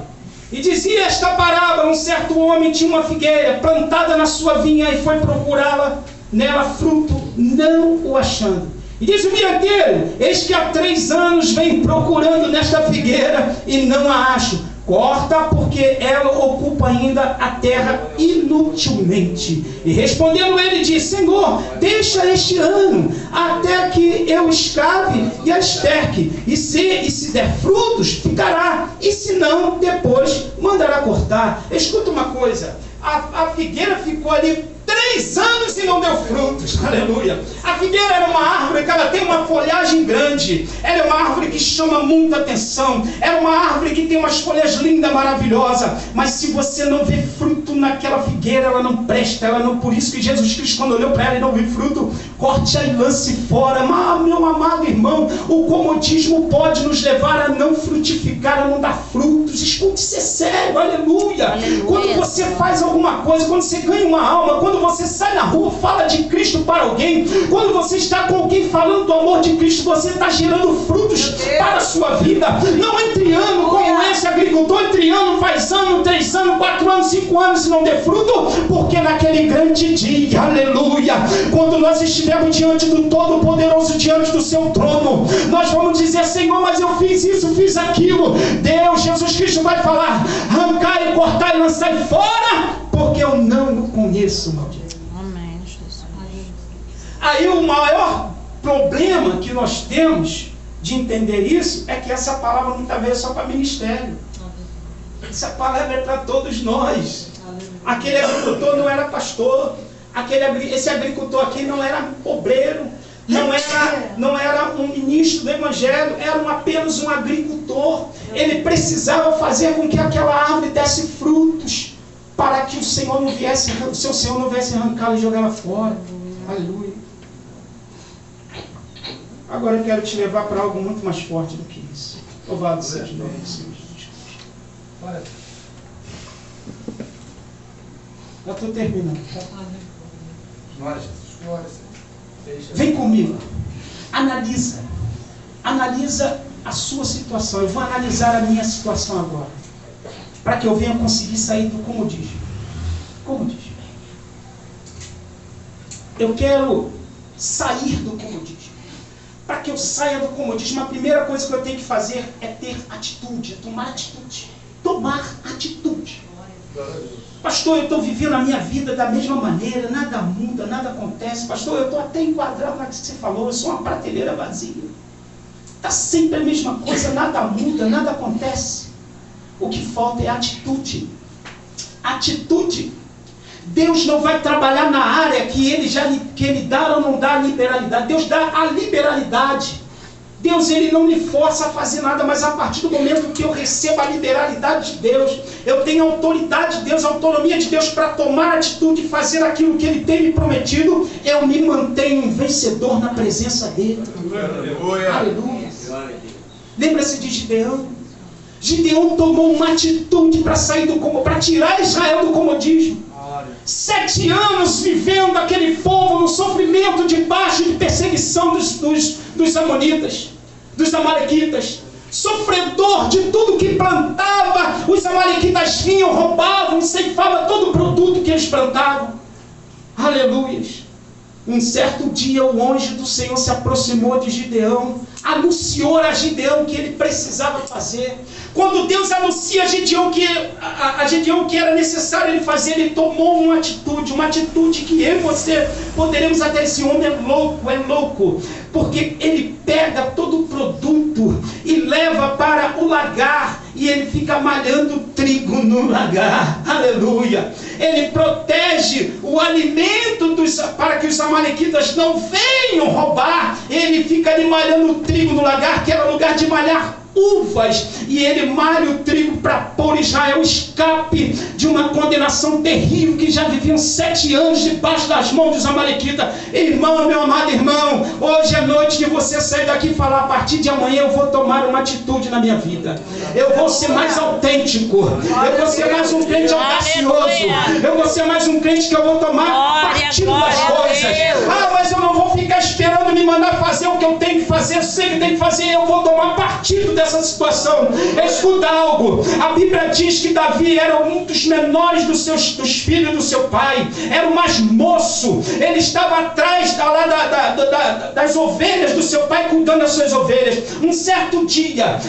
E dizia esta parábola: um certo homem tinha uma figueira plantada na sua vinha e foi procurá-la, nela fruto, não o achando. E diz o mirteiro: eis que há 3 anos vem procurando nesta figueira e não a acho. Corta, porque ela ocupa ainda a terra inutilmente. E respondendo ele, disse: Senhor, deixa este ano, até que eu escave e a esterque, e se der frutos, ficará, e se não, depois mandará cortar. Escuta uma coisa, a figueira ficou ali 3 anos e não deu frutos. Aleluia. A figueira era uma árvore que ela tem uma folhagem grande. Ela é uma árvore que chama muita atenção. Era uma árvore que tem umas folhas lindas, maravilhosas. Mas se você não vê fruto naquela figueira, ela não presta. Ela não. Por isso que Jesus Cristo, quando olhou para ela e não viu fruto, corte-a e lance fora. Mas, meu amado irmão, o comodismo pode nos levar a não frutificar, a não dar frutos. Escute, isso é sério. Aleluia. Aleluia. Quando você faz alguma coisa, quando você ganha uma alma, quando você sai na rua, fala de Cristo para alguém, quando você está com alguém falando do amor de Cristo, você está gerando frutos para a sua vida. Não entre ano como esse agricultor, entre ano, faz ano, 3 anos, 4 anos, 5 anos e não dê fruto, porque naquele grande dia, aleluia, quando nós estivermos diante do Todo-Poderoso, diante do seu trono, nós vamos dizer: Senhor, mas eu fiz isso, fiz aquilo. Deus, Jesus Cristo vai falar: arrancar e cortar e lançar fora, porque eu não o conheço, maldito. Amém, Jesus. Aí o maior problema que nós temos de entender isso é que essa palavra muitas vezes é só para ministério. Essa palavra é para todos nós. Aquele agricultor não era pastor. Esse agricultor aqui não era obreiro. Não era um ministro do evangelho. Era apenas um agricultor. Ele precisava fazer com que aquela árvore desse frutos, para que o seu Senhor não viesse arrancá-la e jogá-la fora. Aleluia. Agora eu quero te levar para algo muito mais forte do que isso. Louvado seja o nome do Senhor Jesus. Já estou terminando. Vem comigo. Analisa a sua situação. Eu vou analisar a minha situação agora, para que eu venha conseguir sair do comodismo. Eu quero sair do comodismo. Para que eu saia do comodismo, a primeira coisa que eu tenho que fazer é ter atitude, tomar atitude. Tomar atitude. Pastor, eu estou vivendo a minha vida da mesma maneira, nada muda, nada acontece. Pastor, eu estou até enquadrado na que você falou, eu sou uma prateleira vazia. Está sempre a mesma coisa, nada muda, nada acontece. O que falta é atitude. Atitude. Deus não vai trabalhar na área que ele dá ou não dá a liberalidade. Deus dá a liberalidade. Deus, ele não me força a fazer nada, mas a partir do momento que eu recebo a liberalidade de Deus, eu tenho a autoridade de Deus, a autonomia de Deus para tomar atitude e fazer aquilo que ele tem me prometido, eu me mantenho um vencedor na presença dele. Aleluia. Aleluia. Lembra-se de Gideão? Gideão tomou uma atitude para sair para tirar Israel do comodismo. 7 anos vivendo aquele povo no sofrimento debaixo de perseguição dos amonitas, dos amalequitas, sofredor de tudo que plantava. Os amalequitas vinham, roubavam e ceifavam todo o produto que eles plantavam. Aleluias. Um certo dia o anjo do Senhor se aproximou de Gideão, anunciou a Gideão que ele precisava fazer. Quando Deus anuncia a Gideão que era necessário ele fazer, ele tomou uma atitude que eu e você poderemos até, esse homem é louco, porque ele pega todo o produto e leva para o lagar, e ele fica malhando trigo no lagar. Aleluia. Ele protege o alimento para que os amalequitas não venham roubar. Ele fica ali malhando trigo no lagar, que era lugar de malhar uvas, e ele malha o trigo para pôr Israel escape de uma condenação terrível, que já viviam 7 anos debaixo das mãos dos amalequitas. Irmão, meu amado irmão, hoje é noite de você sair daqui e falar: a partir de amanhã eu vou tomar uma atitude na minha vida, eu vou ser mais autêntico, eu vou ser mais um crente audacioso, eu vou ser mais um crente que eu vou tomar partido das coisas. Mas eu não vou ficar esperando me mandar fazer o que eu tenho que fazer, eu sei que tem que fazer, eu vou tomar partido dessa situação. Escuta algo, a Bíblia diz que Davi era um dos menores dos filhos do seu pai, era o mais moço, ele estava atrás das ovelhas do seu pai, cuidando das suas ovelhas. Um certo dia,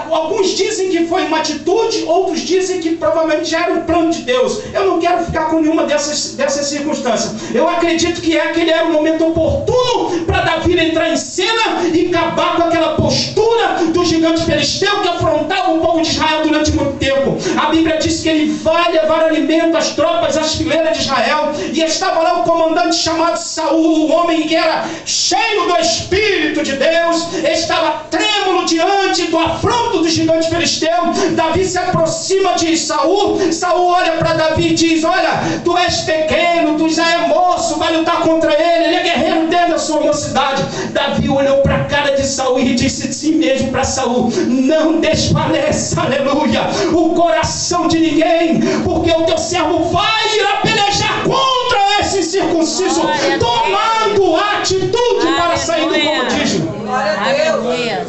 alguns dizem que foi uma atitude, outros dizem que provavelmente já era um plano de Deus. Eu não quero ficar com nenhuma dessas circunstâncias. Eu acredito que aquele era o momento oportuno para Davi entrar em cena e acabar com aquela postura do gigante filisteu que afrontava o povo de Israel durante muito tempo. A Bíblia diz que ele vai levar alimento às tropas, às fileiras de Israel, e estava lá o comandante chamado Saul, o homem que era cheio do Espírito de Deus, estava trêmulo diante do afronto do gigante filisteu. Davi se aproxima de Saul. Saul olha para Davi e diz: olha, tu és pequeno, tu já é moço, vai lutar contra ele é guerreiro desde a sua mocidade. Davi olhou para a cara de Saul e disse de si mesmo para Saul: não desfaleça, aleluia, o coração de ninguém, porque o teu servo vai ir a pelejar contra esse circunciso, tomando atitude para sair do comodismo. Aleluia.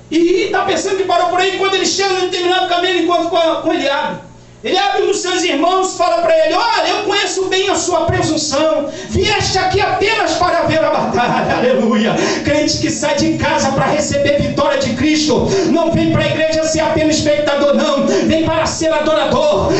E está pensando que parou por aí. Quando ele chega no determinado caminho, ele encontra com Eliabe. Eliabe, um dos seus irmãos, fala para ele: olha, eu conheço bem a sua presunção, vieste aqui apenas para ver a batalha. Aleluia. Crente que sai de casa para receber vitória de Cristo não vem para a igreja ser apenas espectador, não, vem para ser adorador,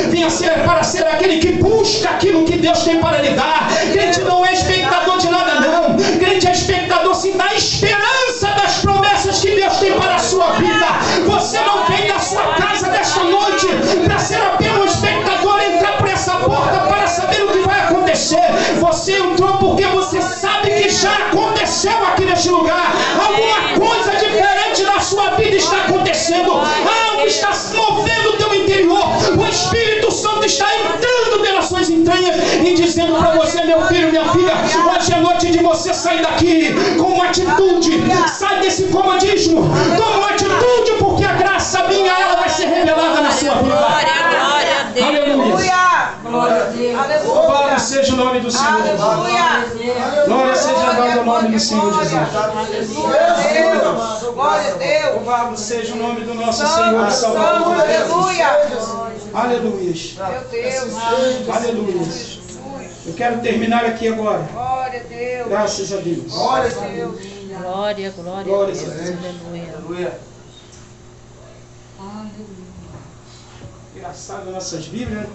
para ser aquele que busca aquilo que Deus tem para lhe dar. Crente não é espectador de nada, não. Crente é espectador sim da esperança das promessas que Deus tem para a sua vida. Você não vem da sua casa desta noite para ser apenas um espectador, entrar por essa neste lugar. Alguma coisa diferente na sua vida está acontecendo. Algo está se movendo no teu interior. O Espírito Santo está entrando pelas suas entranhas e dizendo para você, meu filho, minha filha, hoje é noite de você sair daqui com uma atitude. Sai desse comodismo. Toma uma atitude, porque a graça minha, ela vai ser revelada na sua vida. Glória a Deus. Aleluia. Glória a Deus. Louvado seja o nome do Senhor Jesus. Glória seja dada ao nome do Senhor Jesus. Glória a Deus. Louvado seja o nome do nosso Senhor e Salvador. Aleluia. Aleluia. Meu Deus. Aleluia. Eu quero terminar aqui agora. Glória a Deus. Graças a Deus. Glória a Deus. Glória, glória a Glória Deus. a Deus. Aleluia. Aleluia. Engraçado nossas Bíblias, né?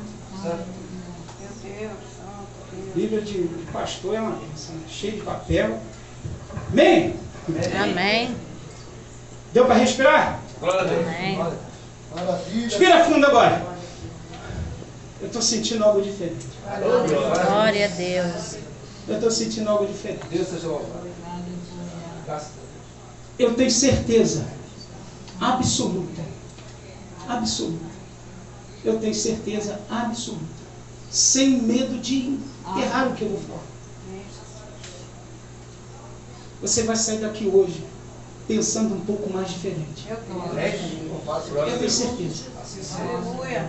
Meu Deus. Santo Deus. Bíblia de pastor é uma benção, né? Cheia de papel. Amém? Amém. Deu para respirar? Glória a Deus. Amém. Maravilha. Respira fundo agora. Eu estou sentindo algo diferente. Glória a Deus. Eu estou sentindo algo diferente. Deus seja louvado. Graças a Deus. Eu tenho certeza absoluta. Absoluta. Eu tenho certeza absoluta. Sem medo de errar o que eu vou falar. Você vai sair daqui hoje pensando um pouco mais diferente. Eu tenho certeza. Aleluia.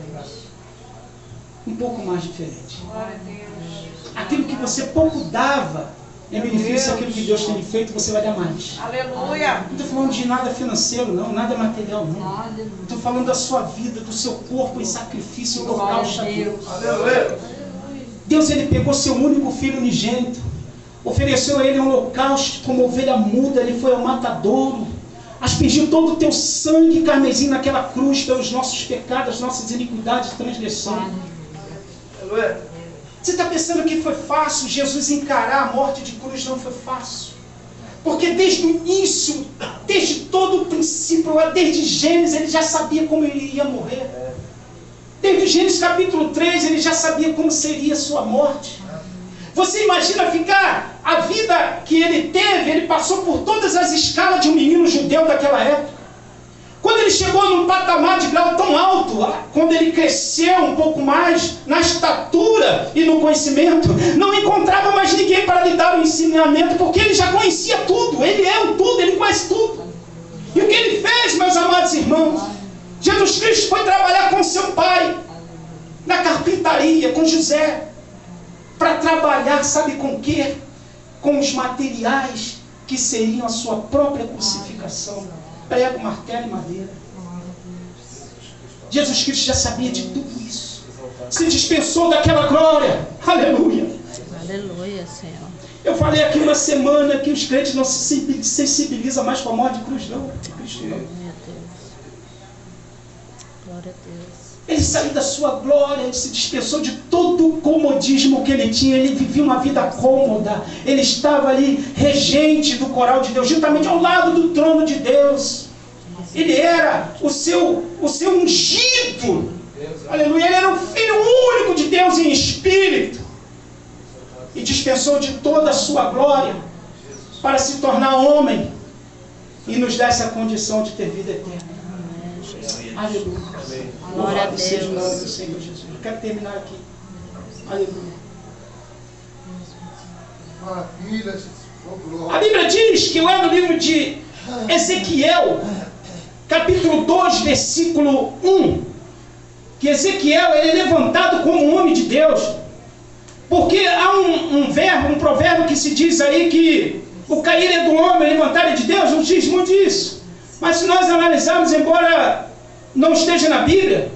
Um pouco mais diferente. Glória a Deus. Aquilo que você pouco dava em benefício daquilo que Deus tem feito, você vai dar mais. Aleluia. Não estou falando de nada financeiro, não, nada material, não. Estou falando da sua vida, do seu corpo em sacrifício, em holocausto a Deus. Aleluia. Deus, Ele pegou seu único filho unigênito, ofereceu a Ele um holocausto como ovelha muda, Ele foi ao matadouro, aspergiu todo o teu sangue carmesim naquela cruz pelos nossos pecados, nossas iniquidades e transgressões. Aleluia. Você está pensando que foi fácil? Jesus encarar a morte de cruz não foi fácil. Porque desde o início, desde todo o princípio, desde Gênesis, ele já sabia como ele ia morrer. Desde Gênesis capítulo 3, ele já sabia como seria a sua morte. Você imagina ficar a vida que ele teve, ele passou por todas as escalas de um menino judeu daquela época. Quando ele chegou num patamar de grau tão alto, quando ele cresceu um pouco mais na estatura e no conhecimento, não encontrava mais ninguém para lhe dar o ensinamento, porque ele já conhecia tudo, ele é o tudo, ele conhece tudo. E o que ele fez, meus amados irmãos? Jesus Cristo foi trabalhar com seu pai, na carpintaria, com José, para trabalhar, sabe com o quê? Com os materiais que seriam a sua própria crucificação. Prego, martelo e madeira. Jesus Cristo já sabia de tudo isso. Se dispensou daquela glória. Aleluia. Aleluia, Senhor. Eu falei aqui uma semana que os crentes não se sensibilizam mais com a morte de cruz, não. Cristo não. Glória a Deus. Glória a Deus. Ele saiu da sua glória, ele se dispensou de todo o comodismo que ele tinha, ele vivia uma vida cômoda, ele estava ali regente do coral de Deus, juntamente ao lado do trono de Deus. Ele era o seu ungido, aleluia, ele era o Filho único de Deus em espírito, e dispensou de toda a sua glória, para se tornar homem, e nos dar essa condição de ter vida eterna. Aleluia. Glória a Louvado seja o nome Deus. do Senhor Jesus. Eu quero terminar aqui. Aleluia. Maravilha, Jesus. Oh, A glória. Bíblia diz que lá no livro de Ezequiel, capítulo 2, versículo 1, que Ezequiel ele é levantado como um homem de Deus, porque há um provérbio que se diz aí que o cair é do homem, o levantar é de Deus, não diz muito isso. Mas se nós analisarmos, embora não esteja na Bíblia,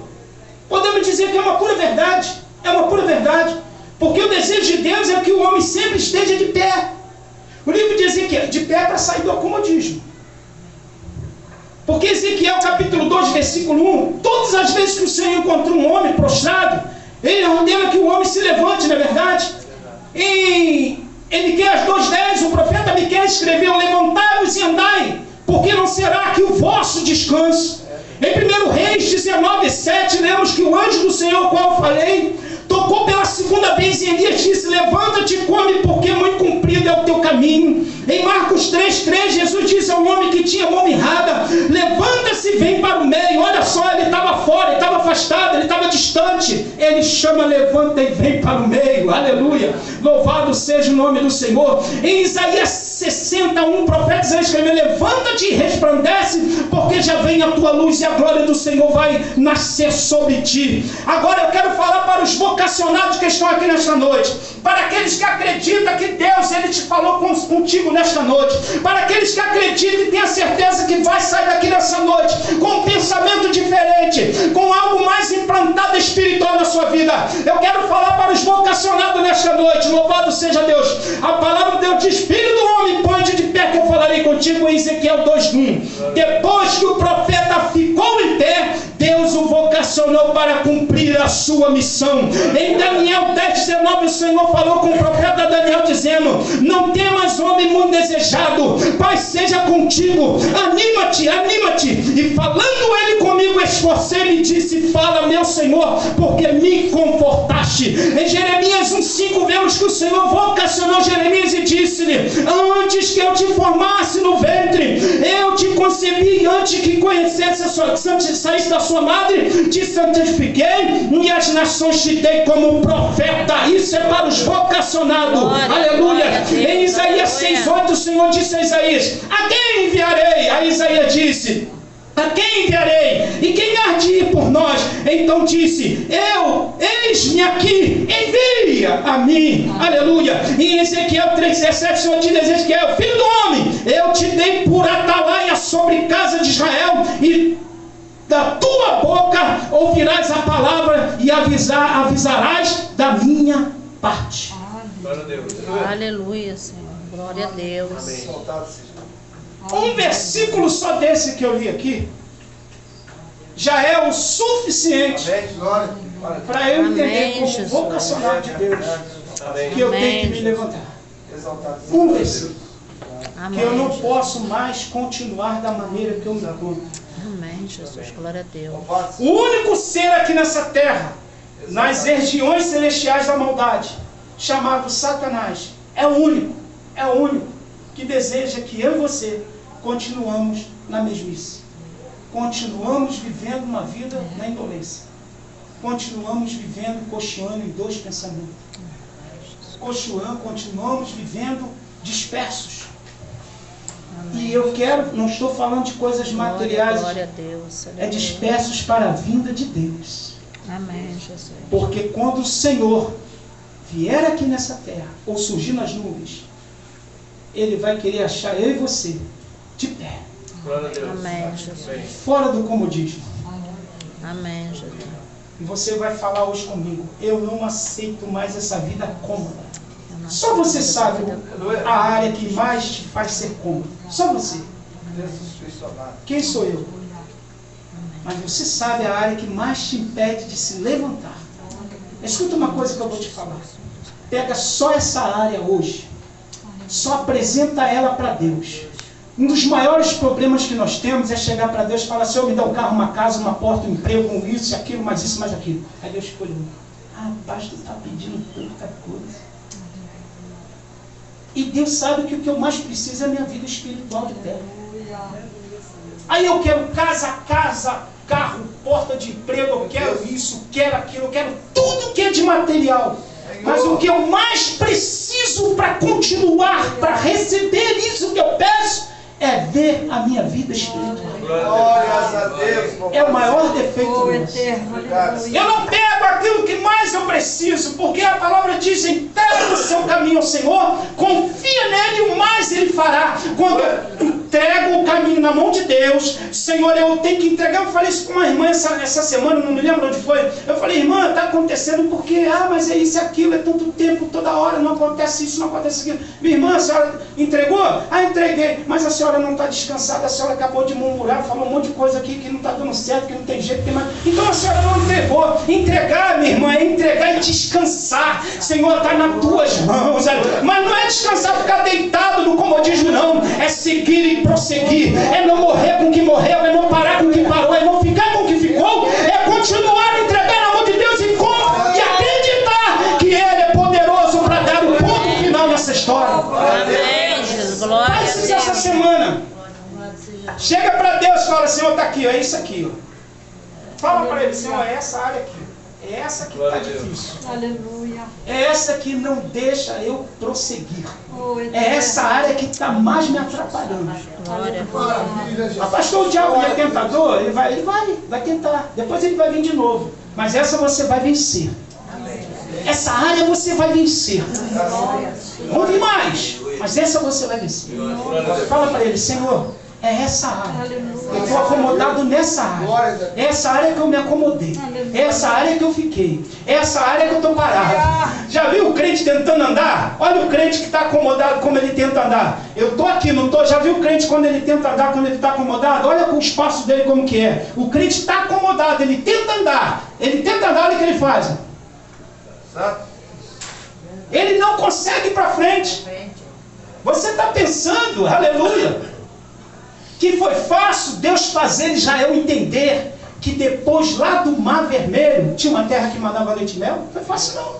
podemos dizer que é uma pura verdade. É uma pura verdade. Porque o desejo de Deus é que o homem sempre esteja de pé. O livro de Ezequiel, de pé para sair do acomodismo. Porque Ezequiel capítulo 2, versículo 1, todas as vezes que o Senhor encontrou um homem prostrado, ele ordena que o homem se levante, não é verdade? Em Miqueias 2,10, o profeta Miqueias escreveu: levantai-vos e andai, porque não será aqui o vosso descanso. Em 1 Reis 19,7, lemos que o anjo do Senhor, qual eu falei, Tocou pela segunda vez e Elias disse: levanta-te e come, porque muito comprido é o teu caminho. Em Marcos 3:3, Jesus disse ao homem que tinha mão mirrada: levanta-se e vem para o meio. Olha só, ele estava fora, ele estava afastado, ele estava distante. Ele chama: levanta e vem para o meio. Aleluia, louvado seja o nome do Senhor. Em Isaías 61, o profeta Isaías escreveu: levanta-te e resplandece, porque já vem a tua luz e a glória do Senhor vai nascer sobre ti. Agora eu quero falar para os vocacionados que estão aqui nesta noite, para aqueles que acreditam que Deus ele te falou contigo nesta noite, para aqueles que acreditam e têm a certeza que vai sair daqui nessa noite com um pensamento diferente, com algo mais implantado espiritual na sua vida. Eu quero falar para os vocacionados nesta noite. Louvado seja Deus. A palavra de Deus diz: filho do homem, põe-te de pé que eu falarei contigo, em Ezequiel 2:1. Depois que o profeta ficou em pé, Deus o vocacionou para cumprir a sua missão. Em Daniel 10:19, o Senhor falou com o profeta Daniel dizendo: não temas, homem muito desejado, Pai seja contigo, anima-te, anima-te. E falando ele comigo, esforcei-me e disse: fala, meu Senhor, porque me confortaste. Em Jeremias 1:5, vemos que o Senhor vocacionou Jeremias e disse-lhe: antes que eu te formasse no ventre, eu te concebi, antes que conhecesse saísse da sua madre, te santifiquei, e as nações te dei como profeta. Isso é para os vocacionados. Glória, aleluia. Glória, em Isaías 6:8, o Senhor disse a Isaías: a quem enviarei? A Isaías disse: a quem enviarei? E quem há de ir por nós? Então disse: eu, eis-me aqui, envia a mim. Aleluia. E em Ezequiel 3:17, o Senhor diz a Ezequiel: filho do homem, eu te dei por atalaia sobre casa de Israel, e da tua boca ouvirás a palavra e avisarás da minha parte. Glória a Deus. Aleluia, Senhor. Glória a Deus. Amém. Um versículo só desse que eu li aqui já é o suficiente para eu entender como vocacionado de Deus que eu tenho que me levantar. Um versículo que eu não posso mais continuar da maneira que eu me encontro. Amém, Jesus. Glória a Deus. O único ser aqui nessa terra, nas regiões celestiais da maldade, chamado Satanás, é o único que deseja que eu e você continuamos na mesmice. Continuamos vivendo uma vida na indolência. Continuamos vivendo cocheando em dois pensamentos. Continuamos vivendo dispersos. E eu quero, não estou falando de coisas materiais, glória a Deus, é dispersos para a vinda de Deus. Amém, Jesus. Porque quando o Senhor vier aqui nessa terra, ou surgir nas nuvens, Ele vai querer achar eu e você de pé. Glória a Deus. Amém, Jesus. Fora do comodismo. Amém, Jesus. E você vai falar hoje comigo: eu não aceito mais essa vida cômoda. Só você sabe a área que mais te faz ser cômodo. Só você. Quem sou eu? Mas você sabe a área que mais te impede de se levantar. Escuta uma coisa que eu vou te falar. Pega só essa área hoje. Só apresenta ela para Deus. Um dos maiores problemas que nós temos é chegar para Deus e falar: Senhor, me dá um carro, uma casa, uma porta, um emprego, um isso, aquilo, mais isso, mais aquilo. Aí Deus fica olhando: rapaz, tu está pedindo tanta coisa. E Deus sabe que o que eu mais preciso é a minha vida espiritual de pé. Aí eu quero casa, carro, porta de emprego, eu quero isso, quero aquilo, eu quero tudo que é de material. Mas o que eu mais preciso para continuar, para receber isso que eu peço, é ver a minha vida espiritual. Glórias a Deus. É o maior defeito meu. Eu não pego aquilo que mais eu preciso, porque a palavra diz: entrega o seu caminho ao Senhor, confia nele e o mais ele fará. Quando eu entrego o caminho na mão de Deus, Senhor, eu tenho que entregar. Eu falei isso com uma irmã essa semana, não me lembro onde foi. Eu falei: irmã, está acontecendo porque, mas é isso e aquilo, é tanto tempo, toda hora, não acontece isso, não acontece aquilo. Minha irmã, a senhora entregou? Entreguei, mas a senhora não está descansada, a senhora acabou de murmurar, falou um monte de coisa aqui que não está dando certo, que não tem jeito, que mais. Então a senhora não entregou. Entregar, minha irmã, é entregar e descansar. Senhor, está nas tuas mãos. Mas não é descansar, ficar deitado no comodismo, não. É seguir e prosseguir. É não morrer com o que morreu, é não parar com o que parou, é não ficar com o que ficou, é continuar a entregar na mão de Deus e acreditar Senhor, está aqui, ó, é isso aqui. Ó. Fala para ele, Senhor, é essa área aqui. É essa que está difícil. Aleluia. É essa que não deixa eu prosseguir. Oh, É essa área que está mais me atrapalhando. Glória. Ah, pastor, o diabo é tentador? Ele vai tentar. Depois ele vai vir de novo. Mas essa você vai vencer. Essa área você vai vencer. Não vi mais, mas essa você vai vencer. Fala para ele, Senhor, é essa área. Eu estou acomodado nessa área. É essa área que eu me acomodei. É essa área que eu fiquei. É essa área que eu estou parado. Já viu o crente tentando andar? Olha o crente que está acomodado, como ele tenta andar. Eu estou aqui, não estou. Já viu o crente quando ele tenta andar, quando ele está acomodado? Olha o espaço dele como que é. O crente está acomodado, ele tenta andar. Ele tenta andar, olha o que ele faz. Ele não consegue ir para frente. Você está pensando, aleluia, que foi fácil Deus fazer Israel entender que depois lá do Mar Vermelho tinha uma terra que mandava leite e mel? Não foi fácil não.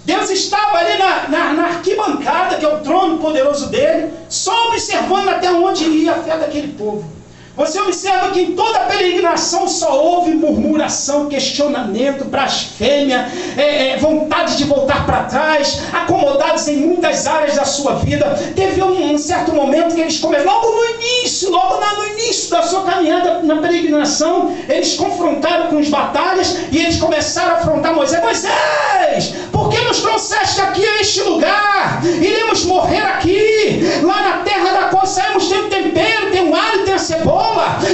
Deus estava ali na arquibancada, que é o trono poderoso dele, só observando até onde ia a fé daquele povo. Você observa que em toda a peregrinação só houve murmuração, questionamento, blasfêmia, vontade de voltar para trás, acomodados em muitas áreas da sua vida. Teve um certo momento que eles começaram, logo no início da sua caminhada na peregrinação, eles confrontaram com as batalhas e eles começaram a afrontar Moisés. Moisés, por que nos trouxeste aqui a este lugar? Iremos morrer aqui, lá na terra da qual saímos, tem um tempero, tem um alho, tem a cebola,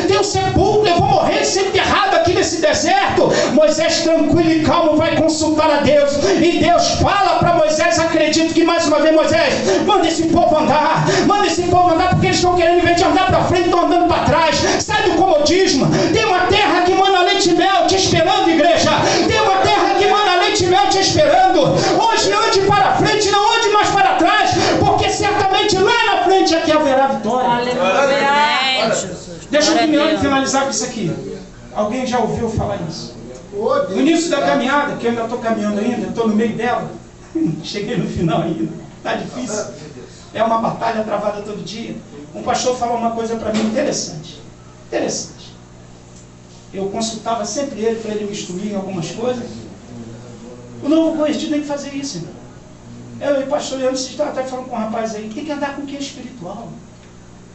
tem um sepulcro, eu vou morrer ser enterrado aqui nesse deserto. Moisés, tranquilo e calmo, vai consultar a Deus, e Deus fala para Moisés, acredito que mais uma vez, Moisés, manda esse povo andar, porque eles estão querendo, em vez de andar para frente, estão andando para trás. Sai do comodismo. Tem uma terra que manda leite e mel te esperando, igreja. Tem uma terra que manda leite e mel te esperando. Hoje ande para frente, não ande mais para trás, porque certamente lá na frente aqui haverá vitória. Amém, Jesus. Deixa eu Glória a terminar de Deus. finalizar com isso aqui. Alguém já ouviu falar isso? No início da caminhada, que eu ainda estou caminhando ainda, eu estou no meio dela, cheguei no final ainda, está difícil. É uma batalha travada todo dia. Um pastor falou uma coisa para mim interessante. Eu consultava sempre ele para ele me instruir em algumas coisas. O novo convertido tem que fazer isso, irmão. Eu e o pastor Leandro, você está até falando com um rapaz aí, tem que andar com o que é espiritual.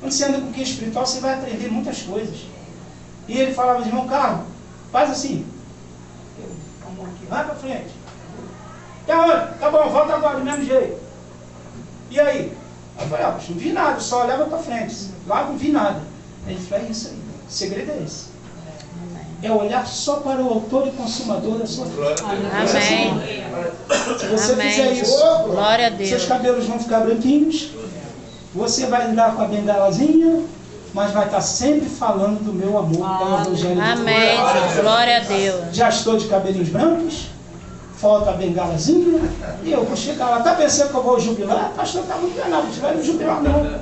Quando você anda com o que é espiritual, você vai aprender muitas coisas. E ele falava, irmão Carlos, faz assim. Vai para frente. Tá bom, volta agora, do mesmo jeito. E aí? Eu falei, não vi nada, só olhava para frente. Lá não vi nada. Aí ele falou, é isso aí. O segredo é esse. É olhar só para o autor e consumador da sua vida. Amém. Se você Amém. fizer isso, Glória a Deus. seus cabelos vão ficar branquinhos. Você vai andar com a bengalazinha, mas vai estar sempre falando do meu amor, que é o Evangelho de Amém. Deus. Glória a Deus. Já estou de cabelinhos brancos, falta a bengalazinha, e eu vou chegar lá. Está pensando que eu vou jubilar? Pastor, está muito enganado, não vai me jubilar não.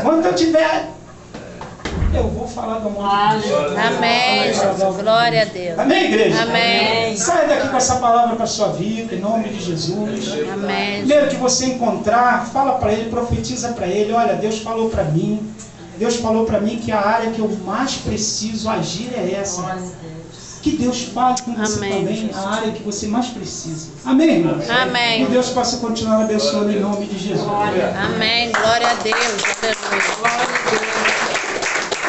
Quando eu tiver, eu vou falar do amor de Deus. Amém, Jesus. Glória a Deus. Amém, igreja? Amém. Saia daqui com essa palavra para a sua vida, em nome de Jesus. Amém. Primeiro que você encontrar, fala para ele, profetiza para ele, olha, Deus falou para mim. Deus falou para mim que a área que eu mais preciso agir é essa. Que Deus fale com você Amém, também, Jesus. a área que você mais precisa. Amém, irmãos? Amém. Que Deus possa continuar abençoando em nome de Jesus. Amém. Glória a Deus. Aleluia.